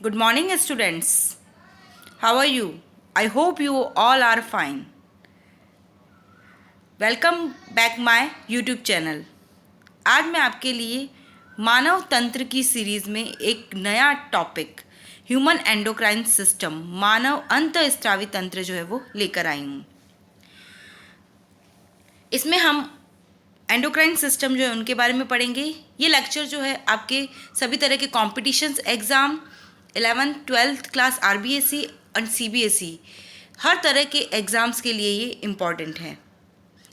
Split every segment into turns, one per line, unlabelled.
Good morning, students. How are you? I hope you all are fine. Welcome back my YouTube channel. आज मैं आपके लिए मानव तंत्र की सीरीज़ में एक नया टॉपिक ह्यूमन एंडोक्राइन सिस्टम, मानव अंतःस्रावी तंत्र जो है वो लेकर आई हूँ। इसमें हम एंडोक्राइन सिस्टम जो है उनके बारे में पढ़ेंगे। ये लेक्चर जो है आपके सभी तरह के competitions exam 11th 12th class RBSE और CBSE हर तरह के एग्ज़ाम्स के लिए ये इम्पॉर्टेंट है।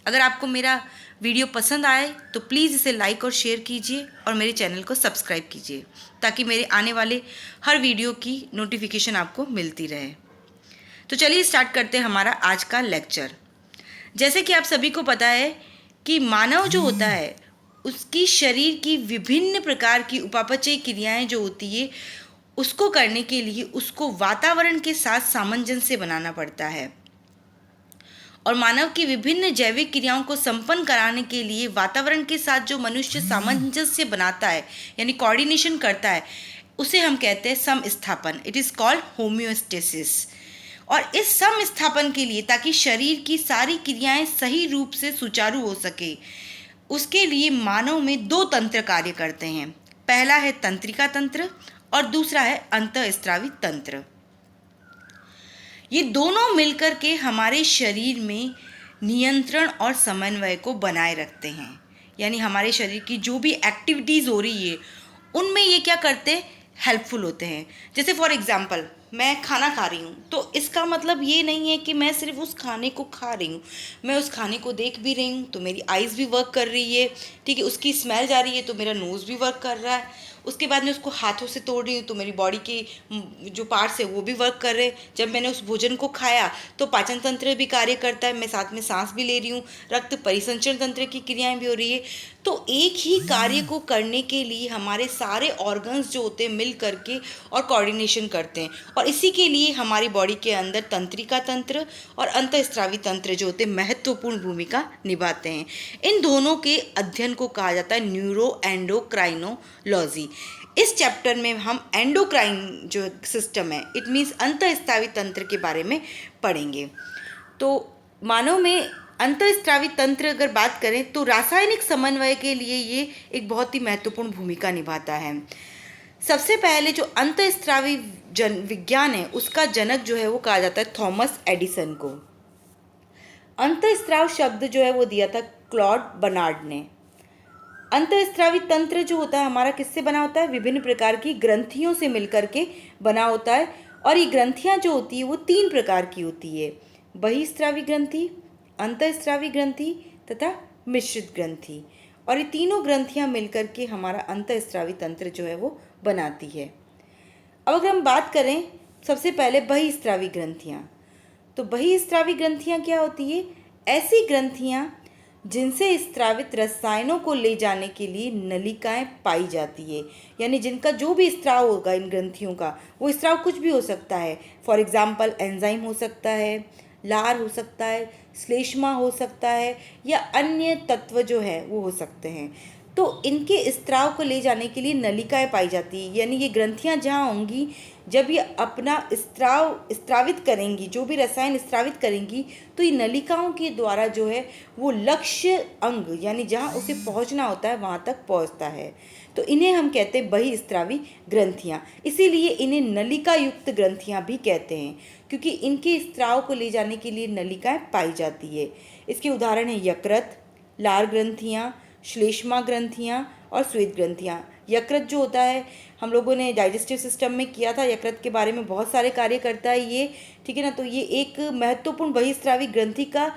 अगर आपको मेरा वीडियो पसंद आए तो प्लीज़ इसे लाइक और शेयर कीजिए और मेरे चैनल को सब्सक्राइब कीजिए ताकि मेरे आने वाले हर वीडियो की नोटिफिकेशन आपको मिलती रहे। तो चलिए स्टार्ट करते हैं हमारा आज का लेक्चर। जैसे कि आप सभी को पता है कि मानव जो होता है उसकी शरीर की विभिन्न प्रकार की उपापचय क्रियाएं जो होती है उसको करने के लिए उसको वातावरण के साथ सामंजस्य बनाना पड़ता है और मानव की विभिन्न जैविक क्रियाओं को संपन्न कराने के लिए वातावरण के साथ जो मनुष्य सामंजस्य बनाता है यानी कोऑर्डिनेशन करता है उसे हम कहते हैं समस्थापन। It is called homeostasis. और इस समस्थापन के लिए ताकि शरीर की सारी क्रियाएं सही रूप से सुचारू हो सके उसके लिए मानव में दो तंत्र कार्य करते हैं। पहला है तंत्रिका तंत्र और दूसरा है अंतःस्रावी तंत्र। ये दोनों मिलकर के हमारे शरीर में नियंत्रण और समन्वय को बनाए रखते हैं। यानी हमारे शरीर की जो भी एक्टिविटीज़ हो रही है उनमें ये क्या करते हैं, हेल्पफुल होते हैं। जैसे फॉर एग्जांपल मैं खाना खा रही हूँ तो इसका मतलब ये नहीं है कि मैं सिर्फ उस खाने को खा रही हूँ, मैं उस खाने को देख भी रही हूँ तो मेरी आइज़ भी वर्क कर रही है, ठीक है, उसकी स्मेल जा रही है तो मेरा नोज़ भी वर्क कर रहा है। उसके बाद में उसको हाथों से तोड़ रही हूँ तो मेरी बॉडी के जो पार्ट्स है वो भी वर्क कर रहे हैं। जब मैंने उस भोजन को खाया तो पाचन तंत्र भी कार्य करता है, मैं साथ में सांस भी ले रही हूँ, रक्त परिसंचरण तंत्र की क्रियाएं भी हो रही है। तो एक ही कार्य को करने के लिए हमारे सारे ऑर्गन्स जो होते हैं मिल करके और कोऑर्डिनेशन करते हैं और इसी के लिए हमारी बॉडी के अंदर तंत्रिका तंत्र और अंतःस्रावी तंत्र जो होते हैं महत्वपूर्ण भूमिका निभाते हैं। इन दोनों के अध्ययन को कहा जाता है न्यूरो एंडोक्राइनोलॉजी। इस चैप्टर में हम एंडोक्राइन जो सिस्टम है इट मीन्स अंतःस्रावी तंत्र के बारे में पढ़ेंगे। तो मानव में अंतःस्रावी तंत्र अगर बात करें तो रासायनिक समन्वय के लिए ये एक बहुत ही महत्वपूर्ण भूमिका निभाता है। सबसे पहले जो अंतःस्रावी विज्ञान है उसका जनक जो है वो कहा जाता है थॉमस एडिसन को। अंतःस्राव शब्द जो है वो दिया था क्लॉड बर्नार्ड ने। अंतःस्रावी तंत्र जो होता है हमारा किससे बना होता है, विभिन्न प्रकार की ग्रंथियों से मिलकर के बना होता है और ये ग्रंथियां जो होती है वो 3 प्रकार की होती है, बहिस्रावी ग्रंथि, अंतःस्रावी ग्रंथि तथा मिश्रित ग्रंथि। और ये तीनों ग्रंथियां मिलकर के हमारा अंतःस्रावी तंत्र जो है वो बनाती है। अब अगर हम बात करें सबसे पहले बहिस्रावी ग्रंथियां, तो बहिस्रावी ग्रंथियां क्या होती है, ऐसी ग्रंथियां जिनसे स्त्रावित रसायनों को ले जाने के लिए नलिकाएं पाई जाती है। यानी जिनका जो भी स्त्राव होगा इन ग्रंथियों का वो स्त्राव कुछ भी हो सकता है। फॉर एग्जांपल एंजाइम हो सकता है, लार हो सकता है, श्लेष्मा हो सकता है या अन्य तत्व जो है वो हो सकते हैं। तो इनके स्त्राव को ले जाने के लिए नलिकाएं पाई जाती है। यानी ये ग्रंथियां जहाँ होंगी जब ये अपना स्त्रावित करेंगी, जो भी रसायन स्त्रावित करेंगी तो ये नलिकाओं के द्वारा जो है वो लक्ष्य अंग यानी जहाँ उसे पहुँचना होता है वहाँ तक पहुँचता है। तो इन्हें हम कहते हैं बहिस्रावी ग्रंथियाँ। इसीलिए इन्हें नलिका युक्त ग्रंथियाँ भी कहते हैं क्योंकि इनके स्त्राव को ले जाने के लिए नलिकाएं पाई जाती है। इसके उदाहरण हैं यकृत, लार ग्रंथियाँ, श्लेष्मा ग्रंथियाँ और श्वेत ग्रंथियाँ। यकृत जो होता है हम लोगों ने डाइजेस्टिव सिस्टम में किया था, यकृत के बारे में बहुत सारे कार्य करता है ये, ठीक है ना। तो ये एक महत्वपूर्ण बहिस्रावी ग्रंथि का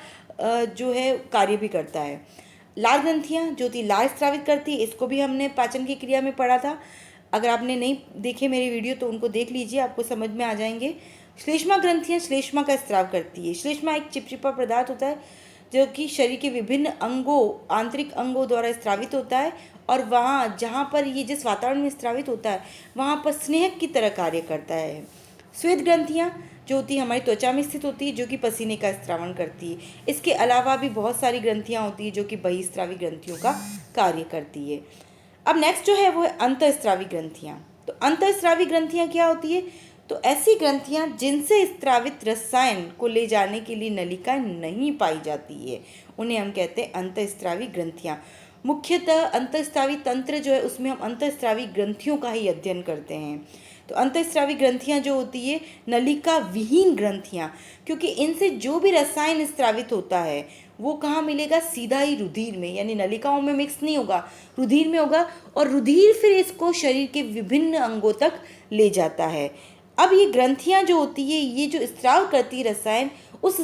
जो है कार्य भी करता है। लार ग्रंथियाँ जो थी लार स्रावित करती है, इसको भी हमने पाचन की क्रिया में पढ़ा था। अगर आपने नहीं देखे मेरी वीडियो तो उनको देख लीजिए, आपको समझ में आ जाएंगे। श्लेष्मा ग्रंथियाँ श्लेष्मा का स्राव करती है। श्लेष्मा एक चिपचिपा पदार्थ होता है जो कि शरीर के विभिन्न अंगों, आंतरिक अंगों द्वारा स्रावित होता है और वहाँ जहाँ पर ये जिस वातावरण में स्रावित होता है वहाँ पर स्नेहक की तरह कार्य करता है। श्वेत ग्रंथियाँ जो होती है हमारी त्वचा में स्थित होती है जो कि पसीने का स्रावण करती है। इसके अलावा भी बहुत सारी ग्रंथियाँ होती है जो कि बहिस्रावी ग्रंथियों का कार्य करती है। अब नेक्स्ट जो है वो है अंतःस्रावी ग्रंथियाँ। तो अंतःस्रावी ग्रंथियां क्या होती है? तो ऐसी ग्रंथियां जिनसे स्रावित रसायन को ले जाने के लिए नलिका नहीं पाई जाती है, उन्हें हम कहते हैं अंतःस्रावी ग्रंथियां। मुख्यतः अंतःस्रावी तंत्र जो है उसमें हम अंतःस्रावी ग्रंथियों का ही अध्ययन करते हैं। तो अंतःस्रावी ग्रंथियां जो होती है नलिका विहीन ग्रंथियां, क्योंकि इनसे जो भी रसायन स्रावित होता है वो कहाँ मिलेगा? सीधा ही रुधिर में, यानी नलिकाओं में मिक्स नहीं होगा, रुधिर में होगा, और रुधिर फिर इसको शरीर के विभिन्न अंगों तक ले जाता है। अब ये ग्रंथियां जो होती है, ये जो स्राव करती है रसायन, उस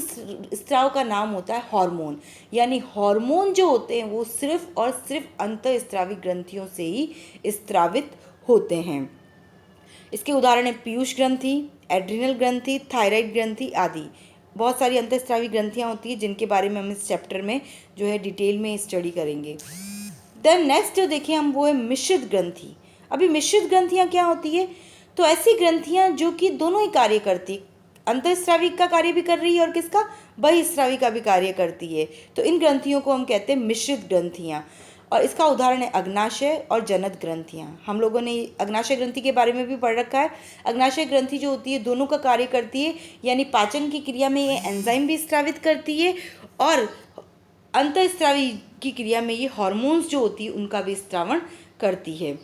स्राव का नाम होता है हार्मोन। यानी हार्मोन जो होते हैं वो सिर्फ और सिर्फ अंतःस्रावी ग्रंथियों से ही स्रावित होते हैं। इसके उदाहरण है पीयूष ग्रंथि, एड्रिनल ग्रंथि, थायराइड ग्रंथि आदि। बहुत सारी अंतःस्रावी ग्रंथियां होती हैं जिनके बारे में हम इस चैप्टर में जो है डिटेल में स्टडी करेंगे। देन नेक्स्ट जो देखें हम वो है मिश्रित ग्रंथि। अभी मिश्रित ग्रंथियां क्या होती है? तो ऐसी ग्रंथियां जो कि दोनों ही कार्य करती, अंतःस्रावी का कार्य भी कर रही है और किसका? बहिःस्रावी का भी कार्य करती है। तो इन ग्रंथियों को हम कहते हैं मिश्रित ग्रंथियां। और इसका उदाहरण है अग्नाशय और जनन ग्रंथियां। हम लोगों ने अग्नाशय ग्रंथि के बारे में भी पढ़ रखा है। अग्नाशय ग्रंथि जो होती है दोनों का कार्य करती है, यानी पाचन की क्रिया में ये एंजाइम भी स्रावित करती है और अंतःस्रावी की क्रिया में ये हार्मोन्स जो होती है उनका भी स्रावण करती है।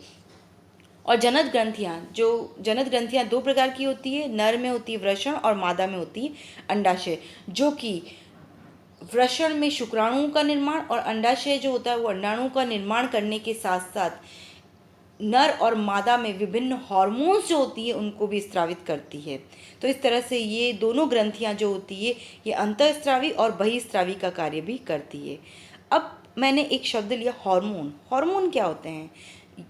और जनन ग्रंथियां दो प्रकार की होती है, नर में होती है वृषण और मादा में होती है अंडाशय। जो कि वृषण में शुक्राणुओं का निर्माण और अंडाशय जो होता है वो अंडाणुओं का निर्माण करने के साथ साथ नर और मादा में विभिन्न हार्मोन्स जो होती है उनको भी स्रावित करती है। तो इस तरह से ये दोनों ग्रंथियां जो होती है ये अंतःस्रावी और बहिःस्रावी का कार्य भी करती है। अब मैंने एक शब्द लिया हार्मोन। हार्मोन क्या होते हैं?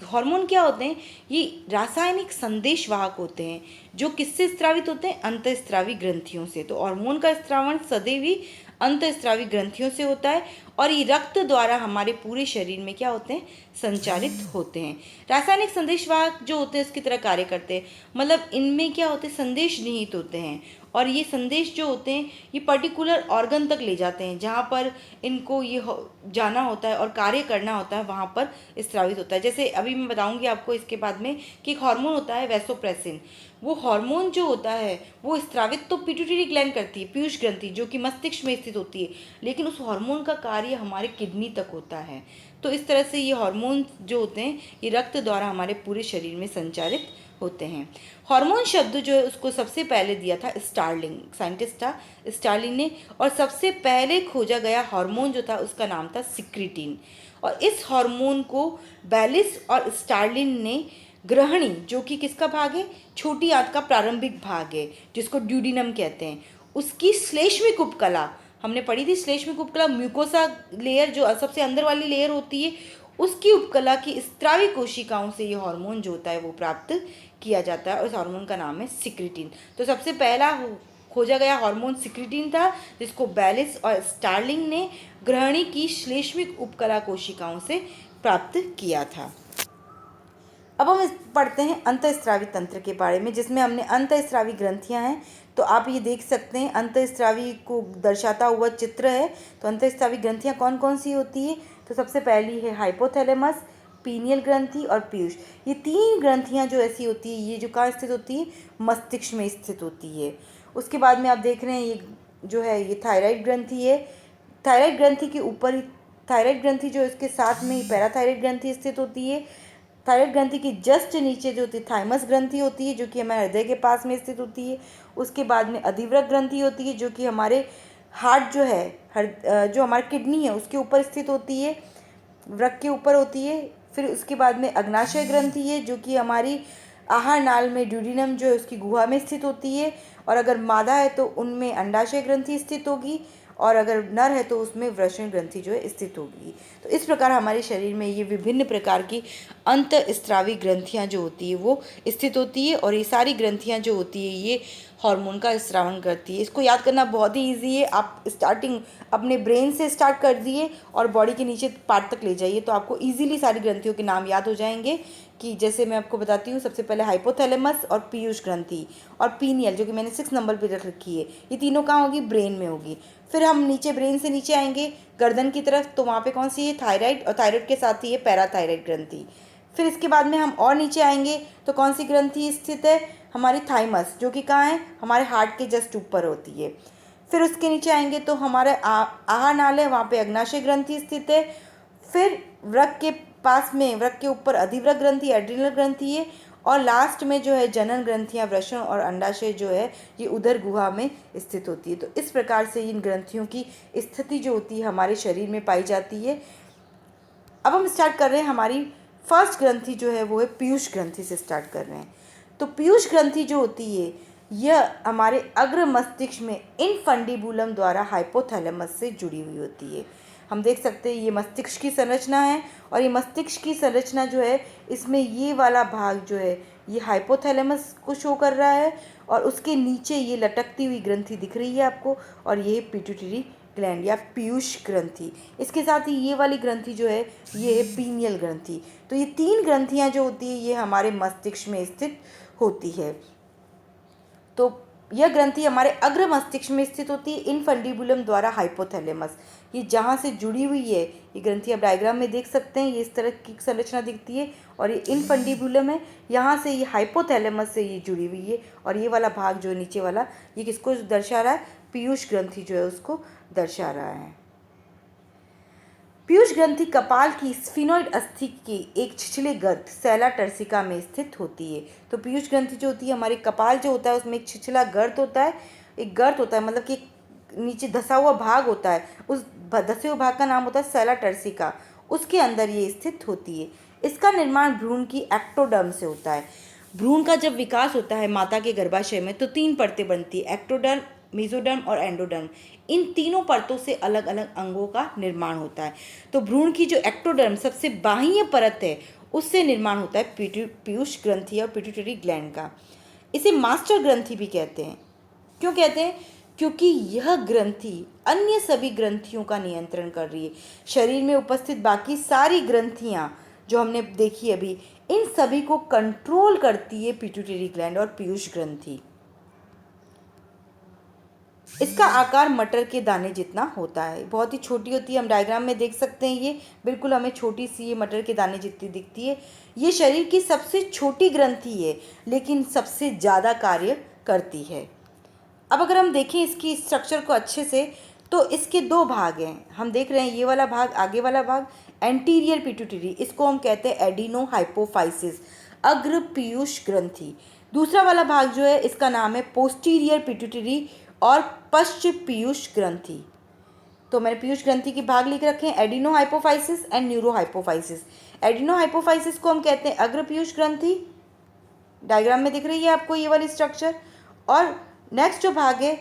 हार्मोन क्या होते हैं? ये रासायनिक संदेशवाहक होते हैं जो किससे स्रावित होते हैं? अंतःस्रावी ग्रंथियों से। तो हार्मोन का स्रावण सदैव ही अंतःस्रावी ग्रंथियों से होता है और ये रक्त द्वारा हमारे पूरे शरीर में क्या होते हैं? संचारित होते हैं। रासायनिक संदेशवाहक जो होते हैं इसकी तरह कार्य करते हैं, मतलब इनमें क्या होते हैं? संदेश निहित होते हैं और ये संदेश जो होते हैं ये पर्टिकुलर ऑर्गन तक ले जाते हैं जहाँ पर इनको ये जाना होता है और कार्य करना होता है, वहाँ पर स्रावित होता है। जैसे अभी मैं बताऊँगी आपको इसके बाद में कि एक हार्मोन होता है वैसोप्रेसिन। वो हार्मोन जो होता है वो स्रावित तो पिट्यूटरी ग्लैंड करती है, पीयूष ग्रंथि जो कि मस्तिष्क में स्थित होती है, लेकिन उस हार्मोन का कार्य हमारे किडनी तक होता है। तो इस तरह से ये हार्मोन जो होते हैं ये रक्त द्वारा हमारे पूरे शरीर में संचारित होते हैं। हार्मोन शब्द जो है उसको सबसे पहले दिया था स्टार्लिंग, साइंटिस्ट था स्टार्लिंग ने, और सबसे पहले खोजा गया हार्मोन जो था उसका नाम था सिक्रिटिन। और इस हार्मोन को बैलिस और स्टार्लिन ने ग्रहणी, जो कि किसका भाग है? छोटी आंत का प्रारंभिक भाग है जिसको ड्यूडिनम कहते हैं, उसकी श्लेष्मिक उपकला हमने पढ़ी थी। श्लेष्मिक उपकला म्यूकोसा लेयर जो सबसे अंदर वाली लेयर होती है उसकी उपकला की स्त्रावी कोशिकाओं से ये हार्मोन जो होता है वो प्राप्त किया जाता है और इस हार्मोन का नाम है सिक्रिटिन। तो सबसे पहला खोजा गया हार्मोन सिक्रिटिन था जिसको बैलिस और स्टार्लिंग ने ग्रहणी की श्लेष्मिक उपकला कोशिकाओं से प्राप्त किया था। अब हम पढ़ते हैं अंतःस्रावी तंत्र के बारे में, जिसमें हमने अंतःस्रावी ग्रंथियां हैं। तो आप ये देख सकते हैं अंतःस्रावी को दर्शाता हुआ चित्र है। तो अंतःस्रावी ग्रंथियां कौन कौन सी होती है? तो सबसे पहली है हाइपोथैलेमस, पीनियल ग्रंथि और पीयूष। ये तीन ग्रंथियां जो ऐसी होती है ये जो कहाँ स्थित होती है? मस्तिष्क में स्थित होती है। उसके बाद में आप देख रहे हैं ये जो है ये थायराइड ग्रंथि है। थायराइड ग्रंथि के ऊपर ही थायराइड ग्रंथि जो इसके साथ में ही पैराथायराइड ग्रंथि स्थित होती है। थायराइड ग्रंथि की जस्ट नीचे जो होती है थाइमस ग्रंथि होती है जो कि हमारे हृदय के पास में स्थित होती है। उसके बाद में अधिवृक्क ग्रंथि होती है जो कि हमारे हार्ट जो है जो हमारी किडनी है उसके ऊपर स्थित होती है, वृक्क के ऊपर होती है। फिर उसके बाद में अग्नाशय ग्रंथि है जो कि हमारी आहार नाल में ड्यूडिनम जो है उसकी गुहा में स्थित होती है, और अगर मादा है तो उनमें अंडाशय ग्रंथि स्थित होगी, और अगर नर है तो उसमें वृषण ग्रंथि जो है स्थित होगी। तो इस प्रकार हमारे शरीर में ये विभिन्न प्रकार की अंतःस्रावी ग्रंथियां जो होती है वो स्थित होती है, और ये सारी ग्रंथियां जो होती है ये हार्मोन का स्रावण करती है। इसको याद करना बहुत ही ईजी है। आप स्टार्टिंग अपने ब्रेन से स्टार्ट कर दिए और बॉडी के नीचे पार्ट तक ले जाइए तो आपको ईजिली सारी ग्रंथियों के नाम याद हो जाएंगे। कि जैसे मैं आपको बताती हूँ, सबसे पहले हाइपोथैलेमस और पीयूष ग्रंथि और पीनियल जो कि मैंने 6 नंबर पर रख रखी है, ये तीनों कहाँ होगी? ब्रेन में होगी। फिर हम नीचे ब्रेन से नीचे आएंगे गर्दन की तरफ, तो वहाँ पे कौन सी है? थायराइड, और थायराइड के साथ ही है पैराथायराइड ग्रंथि। फिर इसके बाद में हम और नीचे आएंगे तो कौन सी ग्रंथि स्थित है, हमारी थाइमस, जो कि कहाँ है, हमारे हार्ट के जस्ट ऊपर होती है। फिर उसके नीचे आएंगे तो हमारे आहार नाल है, वहाँ पे अग्नाशय ग्रंथि स्थित है। फिर वृक्क के पास में, वृक्क के ऊपर अधिवृक्क ग्रंथि, एड्रिनल ग्रंथि है। और लास्ट में जो है जनन ग्रंथियाँ, वृषण और अंडाशय जो है ये उदर गुहा में स्थित होती है। तो इस प्रकार से इन ग्रंथियों की स्थिति जो होती है हमारे शरीर में पाई जाती है। अब हम स्टार्ट कर रहे हैं, हमारी फर्स्ट ग्रंथि जो है वो है पीयूष ग्रंथि से स्टार्ट कर रहे हैं। तो पीयूष ग्रंथि जो होती है यह हमारे अग्र मस्तिष्क में इनफंडिबुलम द्वारा हाइपोथैलेमस से जुड़ी हुई होती है। हम देख सकते हैं ये मस्तिष्क की संरचना है, और ये मस्तिष्क की संरचना जो है इसमें ये वाला भाग जो है ये हाइपोथैलेमस को शो कर रहा है, और उसके नीचे ये लटकती हुई ग्रंथि दिख रही है आपको, और ये पिट्यूटरी ग्लैंड या पीयूष ग्रंथि। इसके साथ ही ये वाली ग्रंथि जो है ये है पीनियल ग्रंथि। तो ये 3 ग्रंथियाँ जो होती है ये हमारे मस्तिष्क में स्थित होती है। तो यह ग्रंथि हमारे अग्र मस्तिष्क में स्थित होती है इनफंडिबुलम द्वारा हाइपोथैलेमस। ये जहाँ से जुड़ी हुई है ये ग्रंथि आप डायग्राम में देख सकते हैं, ये इस तरह की संरचना दिखती है, और ये इनफंडिबुलम है, यहाँ से ये हाइपोथैलेमस से ये जुड़ी हुई है। और ये वाला भाग जो है नीचे वाला ये किसको दर्शा रहा है, पीयूष ग्रंथि जो है उसको दर्शा रहा है। पीयूष ग्रंथि कपाल की स्फिनोइड अस्थि की एक छिछले गर्त सैला टर्सिका में स्थित होती है। तो पीयूष ग्रंथि जो होती है हमारे कपाल जो होता है उसमें एक छिछला गर्त होता है, एक गर्त होता है मतलब कि नीचे धसा हुआ भाग होता है, उस धसे हुए भाग का नाम होता है सैला टर्सिका, उसके अंदर ये स्थित होती है। इसका निर्माण भ्रूण की एक्टोडर्म से होता है। भ्रूण का जब विकास होता है माता के गर्भाशय में तो 3 परतें बनती है, एक्टोडर्म, मेसोडर्म और एंडोडर्म। इन तीनों परतों से अलग अलग अंगों का निर्माण होता है। तो भ्रूण की जो एक्टोडर्म सबसे बाह्य परत है उससे निर्माण होता है पीयूष ग्रंथि और पिट्यूटरी ग्लैंड का। इसे मास्टर ग्रंथि भी कहते हैं। क्यों कहते हैं? क्योंकि यह ग्रंथि अन्य सभी ग्रंथियों का नियंत्रण कर रही है। शरीर में उपस्थित बाकी सारी ग्रंथियां जो हमने देखी अभी, इन सभी को कंट्रोल करती है पिट्यूटरी ग्लैंड और पीयूष ग्रंथि। इसका आकार मटर के दाने जितना होता है, बहुत ही छोटी होती है। हम डायग्राम में देख सकते हैं, ये बिल्कुल हमें छोटी सी ये मटर के दाने जितनी दिखती है। ये शरीर की सबसे छोटी ग्रंथि है लेकिन सबसे ज़्यादा कार्य करती है। अब अगर हम देखें इसकी स्ट्रक्चर को अच्छे से तो इसके 2 भाग हैं। हम देख रहे हैं ये वाला भाग, आगे वाला भाग एंटीरियर पिट्यूटरी, इसको हम कहते हैं एडिनो हाइपोफाइसिस, अग्र पीयूष ग्रंथि। दूसरा वाला भाग जो है इसका नाम है पोस्टीरियर पिट्यूटरी और पश्च पीयूष ग्रंथि। तो मैंने पीयूष ग्रंथि के भाग लिख रखे हैं, adeno hypophysis and neuro hypophysis. Adeno hypophysis को हम कहते हैं अग्र पीयूष ग्रंथि, डायग्राम में दिख रही है आपको ये वाली स्ट्रक्चर। और नेक्स्ट जो भाग है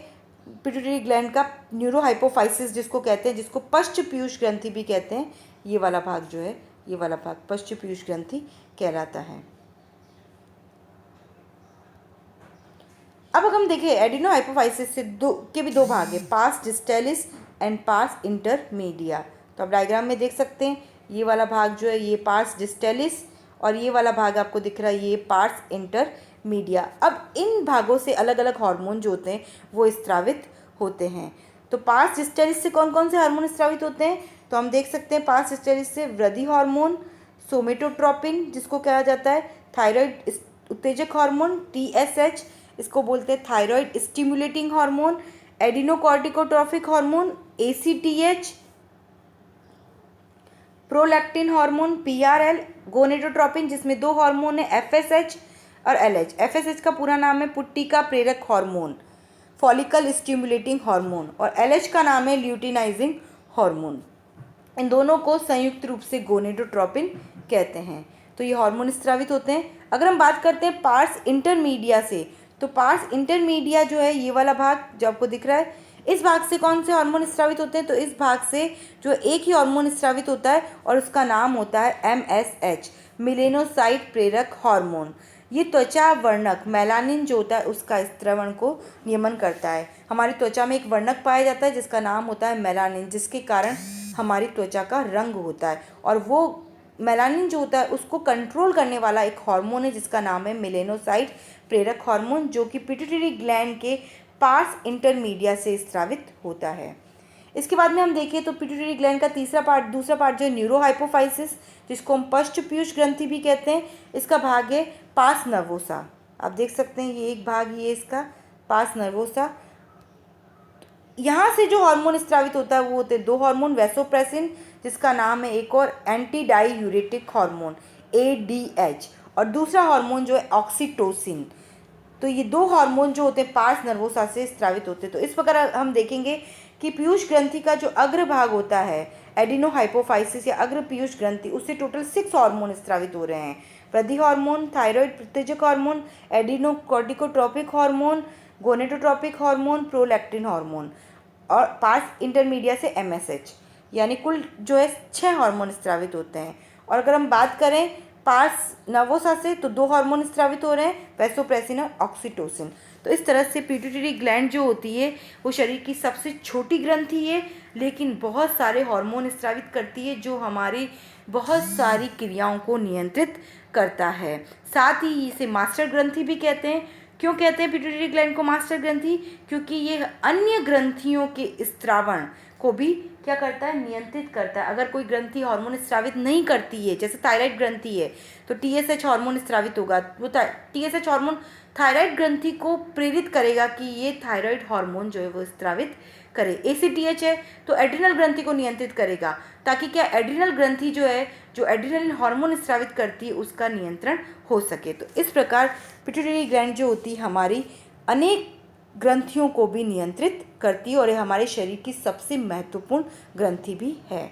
पिट्यूटरी ग्लैंड का न्यूरो हाइपोफाइसिस जिसको कहते हैं, जिसको पश्च पीयूष ग्रंथि भी कहते हैं, ये वाला भाग जो है, ये वाला भाग पश्च पीयूष ग्रंथि कहलाता है। अब अगर हम देखें एडिनो हाइपोफाइसिस से के भी 2 भाग है, pars distalis and pars intermedia. तो आप डायग्राम में देख सकते हैं ये वाला भाग जो है ये पार्स डिस्टेलिस, और ये वाला भाग आपको दिख रहा है ये पार्स इंटरमीडिया। अब इन भागों से अलग अलग हार्मोन जो होते हैं वो स्त्रावित होते हैं। तो पार्स डिस्टेलिस से कौन कौन से हार्मोन स्त्रावित होते हैं? तो हम देख सकते हैं पार्स डिस्टेलिस से वृद्धि हार्मोन, सोमेटोट्रोपिन जिसको कहा जाता है, थायराइड उत्तेजक हार्मोन TSH, इसको बोलते हैं thyroid stimulating hormone, adrenocorticotropic hormone ACTH, prolactin hormone PRL, gonadotropin जिसमें 2 हार्मोन है FSH और LH। FSH का पूरा नाम है पुट्टिका प्रेरक हार्मोन, फॉलिकल स्टिमुलेटिंग हार्मोन, और LH का नाम है ल्यूटिनाइजिंग हार्मोन। इन दोनों को संयुक्त रूप से गोनेडोट्रोपिन कहते हैं। तो ये हार्मोन स्रावित होते हैं। अगर हम बात करते हैं पार्स इंटरमीडिया से, तो पार्स इंटरमीडिया जो है ये वाला भाग जो आपको दिख रहा है, इस भाग से कौन से हार्मोन स्रावित होते हैं? तो इस भाग से जो एक ही हार्मोन स्रावित होता है और उसका नाम होता है MSH, मिलेनोसाइट प्रेरक हार्मोन। ये त्वचा वर्णक मेलानिन जो होता है उसका स्त्रवण को नियमन करता है। हमारी त्वचा में एक वर्णक पाया जाता है जिसका नाम होता है मेलानिन, जिसके कारण हमारी त्वचा का रंग होता है, और वो मेलानिन जो होता है उसको कंट्रोल करने वाला एक हार्मोन है जिसका नाम है मेलेनोसाइट प्रेरक हार्मोन, जो कि पिट्यूटरी ग्लैंड के पार्स इंटरमीडिया से स्रावित होता है। इसके बाद में हम देखें तो पिट्यूटरी ग्लैंड का दूसरा पार्ट जो है न्यूरोहाइपोफाइसिस, जिसको हम पश्च पीयूष ग्रंथि भी कहते हैं। इसका भाग है पास नर्वोसा। आप देख सकते हैं ये एक भाग ये इसका पास नर्वोसा। यहाँ से जो हार्मोन स्रावित होता है वो होते हैं दो हार्मोन, वैसोप्रेसिन जिसका नाम है एक और एंटी डाईयूरेटिक हार्मोन ADH, और दूसरा हार्मोन जो है ऑक्सीटोसिन। तो ये दो हार्मोन जो होते हैं पास नर्वोसा से स्रावित होते हैं। तो इस प्रकार हम देखेंगे कि पीयूष ग्रंथि का जो अग्रभाग होता है एडिनोहाइपोफाइसिस या अग्र पीयूष ग्रंथि, उससे टोटल 6 हार्मोन स्रावित हो रहे हैं। वृद्धि हार्मोन, थायराइड प्रतिजक hormone, adrenocorticotropic hormone, gonadotropic hormone, prolactin hormone, और पास इंटरमीडिया से MSH, यानी कुल जो है 6 हार्मोन स्रावित होते हैं। और अगर हम बात करें पास नर्वोसा से तो 2 हार्मोन स्रावित हो रहे हैं, वैसोप्रेसिन और ऑक्सीटोसिन। तो इस तरह से पिट्यूटरी ग्लैंड जो होती है वो शरीर की सबसे छोटी ग्रंथि है, लेकिन बहुत सारे हार्मोन स्रावित करती है जो हमारी बहुत सारी क्रियाओं को नियंत्रित करता है। साथ ही इसे मास्टर ग्रंथि भी कहते हैं। क्यों कहते हैं पिट्यूटरी ग्लैंड को मास्टर ग्रंथि? क्योंकि ये अन्य ग्रंथियों के स्त्रावण को भी क्या करता है, नियंत्रित करता है। अगर कोई ग्रंथि हार्मोन स्रावित नहीं करती है, जैसे थायराइड ग्रंथि है तो TSH हार्मोन स्रावित होगा, वो TSH हार्मोन थायराइड ग्रंथि को प्रेरित करेगा कि ये थायराइड हार्मोन जो है वो स्रावित करे। ACTH है तो एड्रिनल ग्रंथि को नियंत्रित करेगा, ताकि क्या एड्रिनल ग्रंथि जो है जो एड्रिनल हार्मोन स्रावित करती है उसका नियंत्रण हो सके। तो इस प्रकार पिट्यूटरी ग्लैंड जो होती है हमारी अनेक ग्रंथियों को भी नियंत्रित करती है और ये हमारे शरीर की सबसे महत्वपूर्ण ग्रंथि भी है।